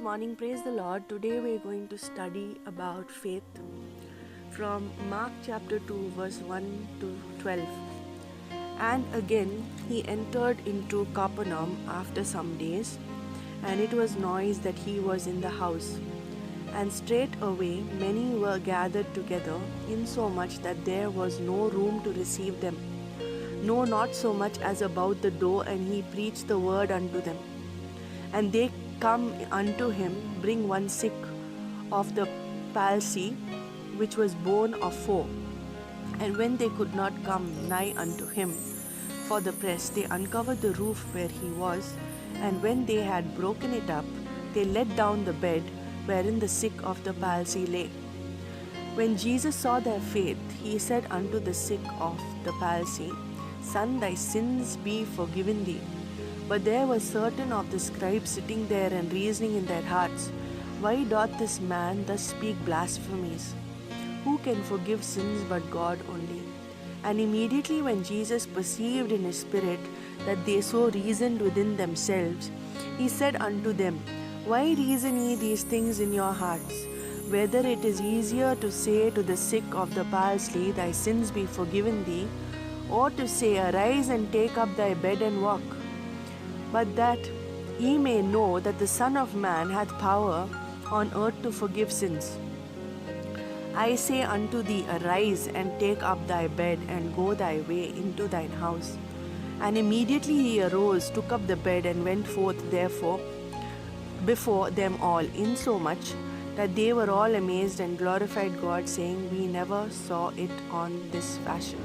Good morning, praise the Lord. Today we're going to study about faith from Mark chapter 2, verse 1 to 12. And again he entered into Capernaum after some days, and it was noised that he was in the house. And straightway many were gathered together, insomuch that there was no room to receive them, no, not so much as about the door, and he preached the word unto them. And they come unto him, bring one sick of the palsy, which was borne of 4. And when they could not come nigh unto him for the press, they uncovered the roof where he was, and when they had broken it up, they let down the bed wherein the sick of the palsy lay. When Jesus saw their faith, he said unto the sick of the palsy, Son, thy sins be forgiven thee. But there were certain of the scribes sitting there and reasoning in their hearts, Why doth this man thus speak blasphemies? Who can forgive sins but God only? And immediately when Jesus perceived in his spirit that they so reasoned within themselves, he said unto them, Why reason ye these things in your hearts? Whether it is easier to say to the sick of the palsy, Thy sins be forgiven thee, or to say, Arise and take up thy bed and walk. But that ye may know that the Son of Man hath power on earth to forgive sins. I say unto thee, Arise and take up thy bed and go thy way into thine house. And immediately he arose, took up the bed, and went forth therefore before them all, insomuch that they were all amazed and glorified God, saying, We never saw it on this fashion.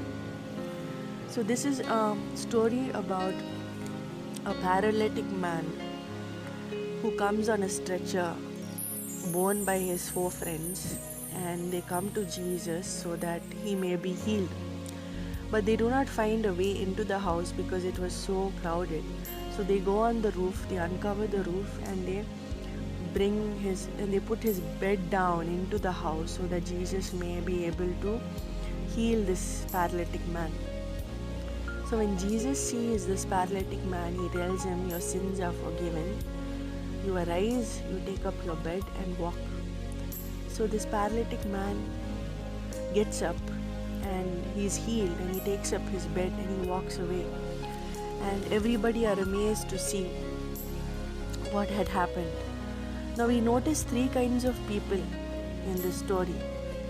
So this is a story about a paralytic man who comes on a stretcher borne by his 4 friends, and they come to Jesus so that he may be healed. But they do not find a way into the house because it was so crowded. So they go on the roof, they uncover the roof, and they put his bed down into the house so that Jesus may be able to heal this paralytic man. So when Jesus sees this paralytic man, he tells him, Your sins are forgiven. You arise, you take up your bed and walk. So this paralytic man gets up and he's healed, and he takes up his bed and he walks away. And everybody are amazed to see what had happened. Now we notice 3 kinds of people in this story.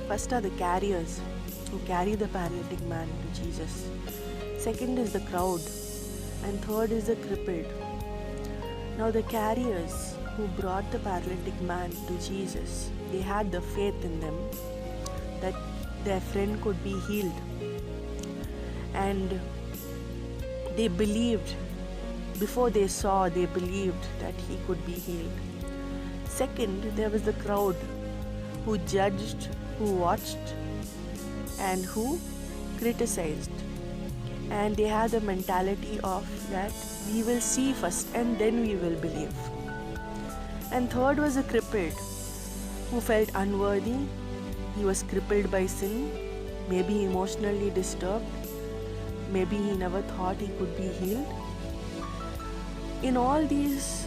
First are the carriers who carry the paralytic man to Jesus. Second is the crowd, and third is the crippled. Now the carriers who brought the paralytic man to Jesus, they had the faith in them that their friend could be healed, and they believed, before they saw, they believed that he could be healed. Second, there was the crowd who judged, who watched, and who criticized. And they had the mentality of that we will see first and then we will believe. And third was a crippled who felt unworthy. He was crippled by sin, maybe emotionally disturbed, maybe he never thought he could be healed. In all these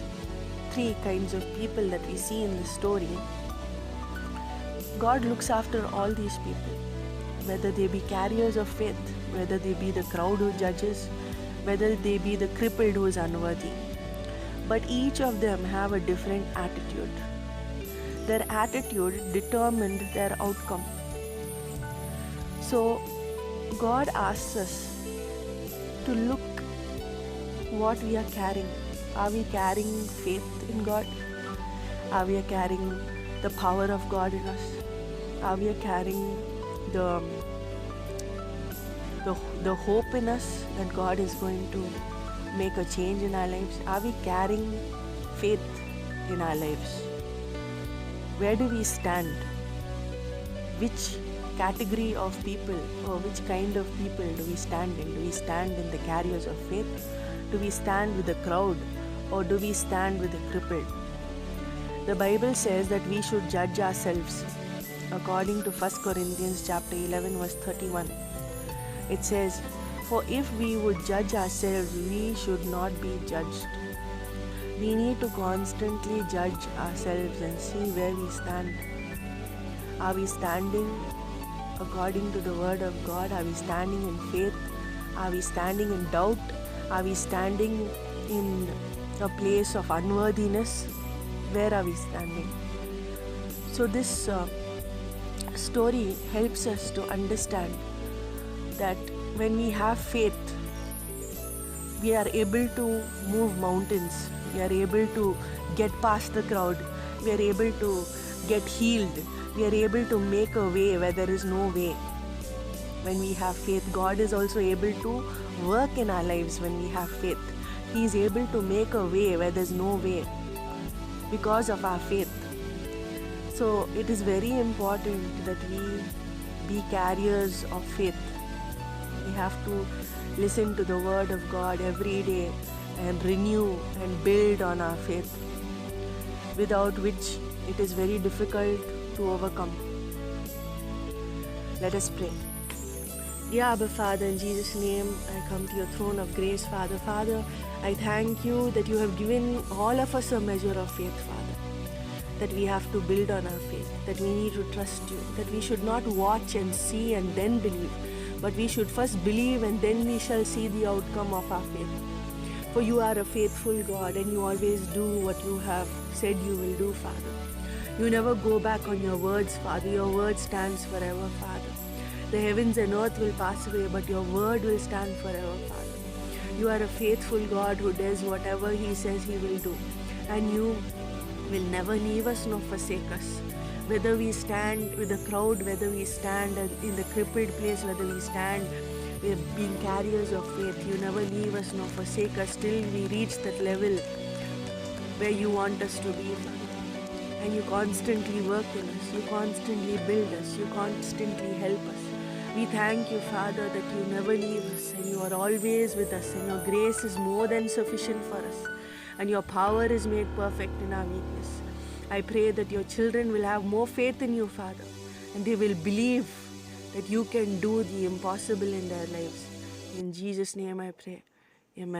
3 kinds of people that we see in the story, God looks after all these people, whether they be carriers of faith, whether they be the crowd who judges, whether they be the crippled who is unworthy. But each of them have a different attitude. Their attitude determined their outcome. So God asks us to look what we are carrying. Are we carrying faith in God? Are we carrying the power of God in us? Are we carrying the hope in us that God is going to make a change in our lives? Are we carrying faith in our lives? Where do we stand? Which category of people or which kind of people do we stand in? Do we stand in the carriers of faith? Do we stand with the crowd, or do we stand with the crippled? The Bible says that we should judge ourselves according to 1 Corinthians chapter 11 verse 31. It says, For if we would judge ourselves, we should not be judged. We need to constantly judge ourselves and see where we stand. Are we standing according to the word of God? Are we standing in faith? Are we standing in doubt? Are we standing in a place of unworthiness? Where are we standing? So this story helps us to understand that when we have faith, we are able to move mountains. We are able to get past the crowd. We are able to get healed. We are able to make a way where there is no way. When we have faith, God is also able to work in our lives when we have faith. He is able to make a way where there is no way because of our faith. So it is very important that we be carriers of faith. We have to listen to the word of God every day and renew and build on our faith, without which it is very difficult to overcome. Let us pray. Dear Abba Father, in Jesus' name, I come to your throne of grace, Father. Father, I thank you that you have given all of us a measure of faith, Father. That we have to build on our faith, that we need to trust you, that we should not watch and see and then believe, but we should first believe and then we shall see the outcome of our faith. For you are a faithful God and you always do what you have said you will do, Father. You never go back on your words, Father. Your word stands forever, Father. The heavens and earth will pass away, but your word will stand forever, Father. You are a faithful God who does whatever he says he will do. And you will never leave us nor forsake us. Whether we stand with the crowd, whether we stand in the crippled place, whether we stand being carriers of faith, you never leave us nor forsake us till we reach that level where you want us to be, Father. And you constantly work in us, you constantly build us, you constantly help us. We thank you, Father, that you never leave us and you are always with us, and your grace is more than sufficient for us, and your power is made perfect in our weakness. I pray that your children will have more faith in you, Father, and they will believe that you can do the impossible in their lives. In Jesus' name I pray.